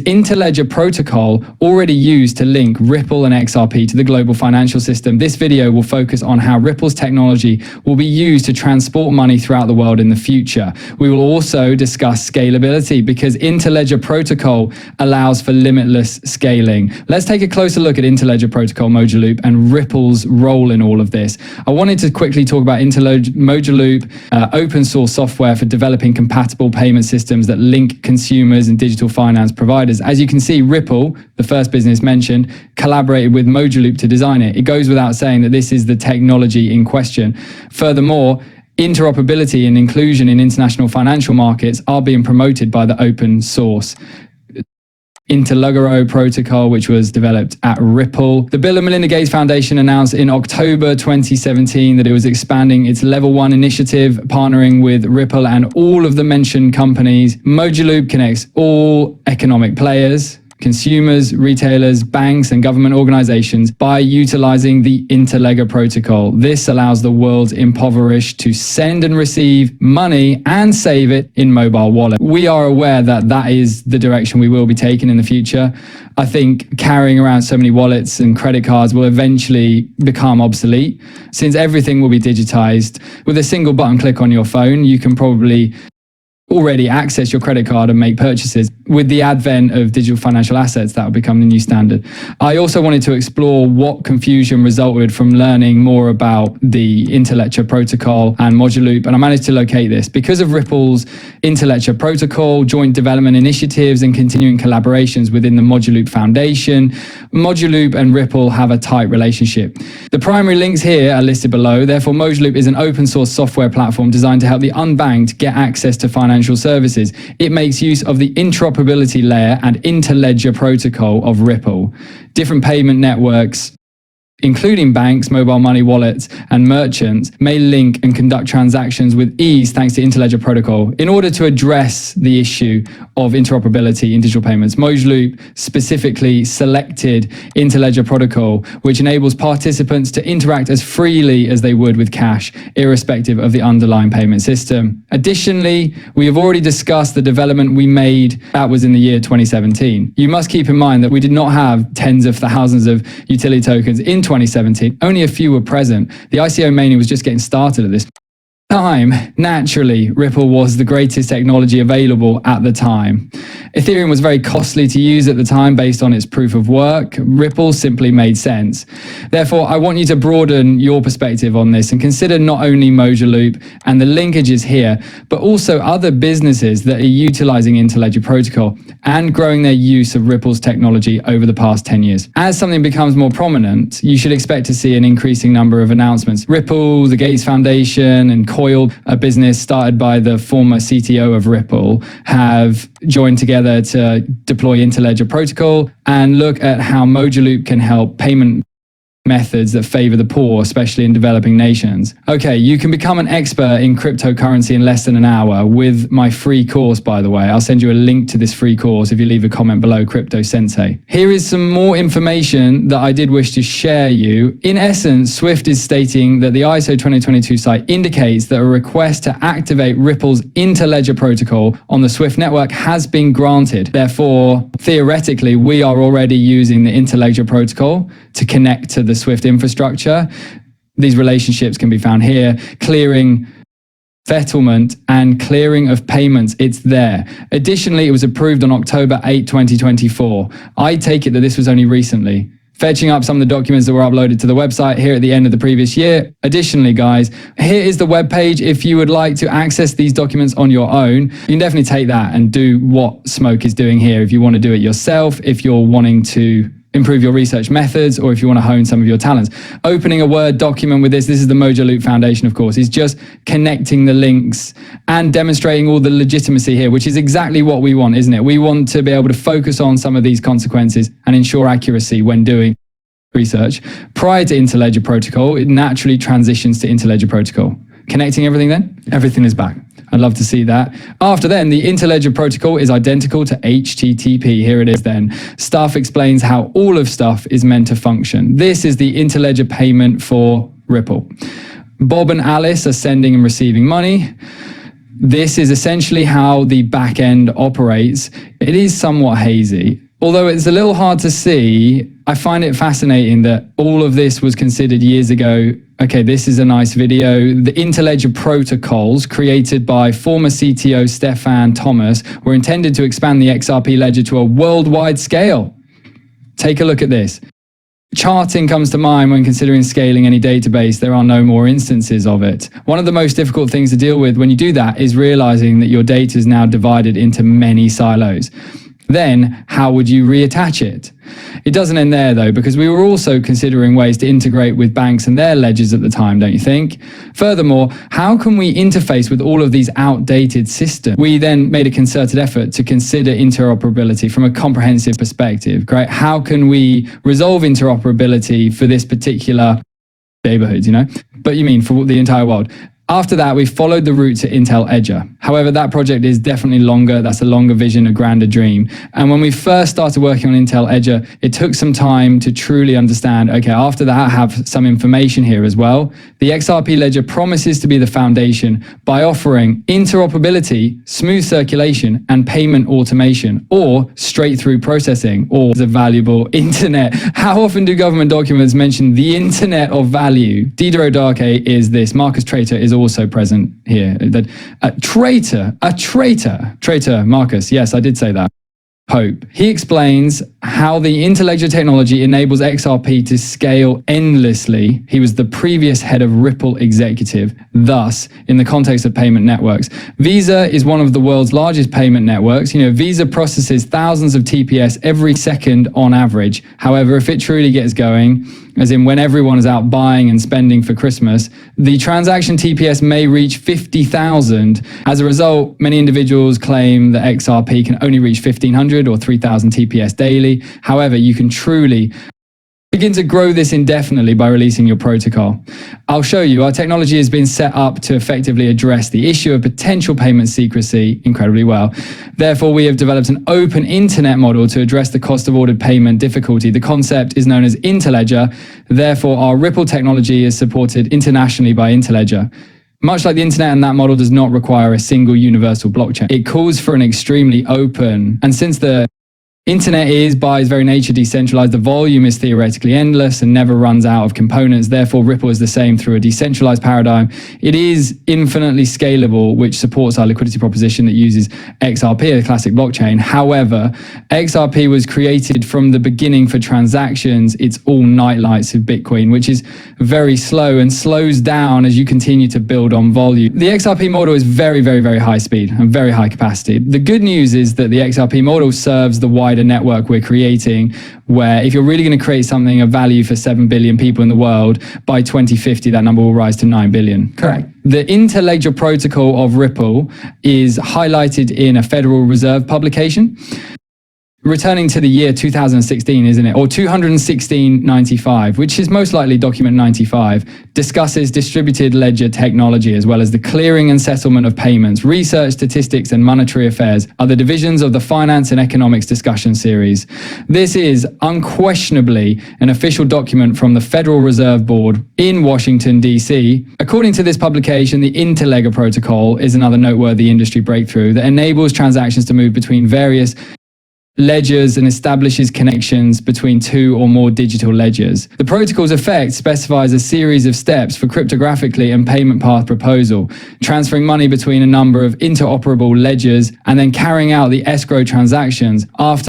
interledger protocol already used to link Ripple and XRP to the global financial system. This video will focus on how Ripple's technology will be used to transport money throughout the world in the future. We will also discuss scalability because interledger protocol allows for limitless scaling. Let's take a closer look at interledger protocol Mojo Loop and Ripple's role in all of this. I wanted to quickly talk about Mojo Loop, open source software for developing compatible payment systems that link consumers and digital finance providers. As you can see, Ripple, the first business mentioned, collaborated with Mojo Loop to design it. It goes without saying that this is the technology in question. Furthermore, interoperability and inclusion in international financial markets are being promoted by the open source interledger protocol, which was developed at Ripple. The Bill and Melinda Gates Foundation announced in October 2017 that it was expanding its Level 1 initiative, partnering with Ripple and all of the mentioned companies. Mojo Loop connects all economic players, consumers, retailers, banks, and government organizations by utilizing the interledger protocol. This allows the world's impoverished to send and receive money and save it in mobile wallet. We are aware that that is the direction we will be taking in the future. I think carrying around so many wallets and credit cards will eventually become obsolete since everything will be digitized. With a single button click on your phone, you can probably already access your credit card and make purchases. With the advent of digital financial assets, that will become the new standard. I also wanted to explore what confusion resulted from learning more about the interledger protocol and Mojo Loop, and I managed to locate this. Because of Ripple's interledger protocol, joint development initiatives, and continuing collaborations within the Mojo Loop Foundation, Mojo Loop and Ripple have a tight relationship. The primary links here are listed below. Therefore, Mojo Loop is an open source software platform designed to help the unbanked get access to financial services. It makes use of the interoperability layer and interledger protocol of Ripple. Different payment networks, including banks, mobile money wallets, and merchants, may link and conduct transactions with ease thanks to interledger protocol. In order to address the issue of interoperability in digital payments, Mojo Loop specifically selected interledger protocol, which enables participants to interact as freely as they would with cash, irrespective of the underlying payment system. Additionally, we have already discussed the development we made. That was in the year 2017. You must keep in mind that we did not have tens of thousands of utility tokens in 2017, only a few were present. The ICO mania was just getting started at this time. Naturally, Ripple was the greatest technology available at the time. Ethereum was very costly to use at the time based on its proof of work. Ripple simply made sense. Therefore, I want you to broaden your perspective on this and consider not only Mojo Loop and the linkages here, but also other businesses that are utilizing interledger protocol and growing their use of Ripple's technology over the past 10 years. As something becomes more prominent, you should expect to see an increasing number of announcements. Ripple, the Gates Foundation, and Coil, a business started by the former CTO of Ripple, have joined together to deploy interledger protocol and look at how Mojo Loop can help payment methods that favor the poor, especially in developing nations. Okay, you can become an expert in cryptocurrency in less than an hour with my free course, by the way. I'll send you a link to this free course if you leave a comment below, Crypto Sensei. Here is some more information that I did wish to share you. In essence, Swift is stating that the ISO 2022 site indicates that a request to activate Ripple's interledger protocol on the Swift network has been granted. Therefore, theoretically, we are already using the interledger protocol to connect to the Swift infrastructure. These relationships can be found here. Clearing, settlement, and clearing of payments, it's there. Additionally, it was approved on October 8, 2024. I take it that this was only recently. Fetching up some of the documents that were uploaded to the website here at the end of the previous year. Additionally, guys, here is the webpage. If you would like to access these documents on your own, you can definitely take that and do what Smoke is doing here. If you want to do it yourself, if you're wanting to improve your research methods, or if you want to hone some of your talents. Opening a Word document with this is the Mojo Loop Foundation, of course, is just connecting the links and demonstrating all the legitimacy here, which is exactly what we want, isn't it? We want to be able to focus on some of these consequences and ensure accuracy when doing research. Prior to interledger protocol, it naturally transitions to interledger protocol. Connecting everything then, everything is back. I'd love to see that. After then, the interledger protocol is identical to HTTP. Here it is then. Stuff explains how all of stuff is meant to function. This is the interledger payment for Ripple. Bob and Alice are sending and receiving money. This is essentially how the back end operates. It is somewhat hazy. Although it's a little hard to see, I find it fascinating that all of this was considered years ago. Okay, this is a nice video. The interledger protocols created by former CTO Stefan Thomas were intended to expand the XRP ledger to a worldwide scale. Take a look at this. Charting comes to mind when considering scaling any database. There are no more instances of it. One of the most difficult things to deal with when you do that is realizing that your data is now divided into many silos. Then, how would you reattach it? It doesn't end there though, because we were also considering ways to integrate with banks and their ledgers at the time, don't you think? Furthermore, how can we interface with all of these outdated systems? We then made a concerted effort to consider interoperability from a comprehensive perspective. Great. How can we resolve interoperability for this particular neighborhood, but you mean for the entire world? After that, we followed the route to Intel Edger. However, that project is definitely longer. That's a longer vision, a grander dream. And when we first started working on Intel Edger, it took some time to truly understand, okay, after that, I have some information here as well. The XRP ledger promises to be the foundation by offering interoperability, smooth circulation, and payment automation, or straight-through processing, or the valuable internet. How often do government documents mention the internet of value? Diderot Darke is this. Marcus Traitor is also present here. That traitor, Marcus. Yes, I did say that. Pope. He explains how the interledger technology enables XRP to scale endlessly. He was the previous head of Ripple executive. Thus, in the context of payment networks, Visa is one of the world's largest payment networks. Visa processes thousands of TPS every second on average. However, if it truly gets going, as in when everyone is out buying and spending for Christmas, the transaction TPS may reach 50,000. As a result, many individuals claim that XRP can only reach 1,500 or 3,000 TPS daily. However, you can truly begin to grow this indefinitely by releasing your protocol. I'll show you. Our technology has been set up to effectively address the issue of potential payment secrecy incredibly well. Therefore, we have developed an open internet model to address the cost of ordered payment difficulty. The concept is known as interledger. Therefore, our Ripple technology is supported internationally by interledger. Much like the internet, and that model does not require a single universal blockchain. It calls for an extremely open, and since the internet is, by its very nature, decentralized, the volume is theoretically endless and never runs out of components. Therefore, Ripple is the same through a decentralized paradigm. It is infinitely scalable, which supports our liquidity proposition that uses XRP, a classic blockchain. However, XRP was created from the beginning for transactions. It's all nightlights of Bitcoin, which is very slow and slows down as you continue to build on volume. The XRP model is very, very, very high speed and very high capacity. The good news is that the XRP model serves the wider network we're creating, where if you're really going to create something of value for 7 billion people in the world, by 2050, that number will rise to 9 billion. Correct. The interledger protocol of Ripple is highlighted in a Federal Reserve publication. Returning to the year 2016, isn't it? Or 216.95, which is most likely document 95, discusses distributed ledger technology as well as the clearing and settlement of payments. Research, statistics, and monetary affairs are the divisions of the finance and economics discussion series. This is unquestionably an official document from the Federal Reserve Board in Washington, D.C. According to this publication, the interledger protocol is another noteworthy industry breakthrough that enables transactions to move between various ledgers and establishes connections between two or more digital ledgers. The protocol's effect specifies a series of steps for cryptographically and payment path proposal, transferring money between a number of interoperable ledgers and then carrying out the escrow transactions. After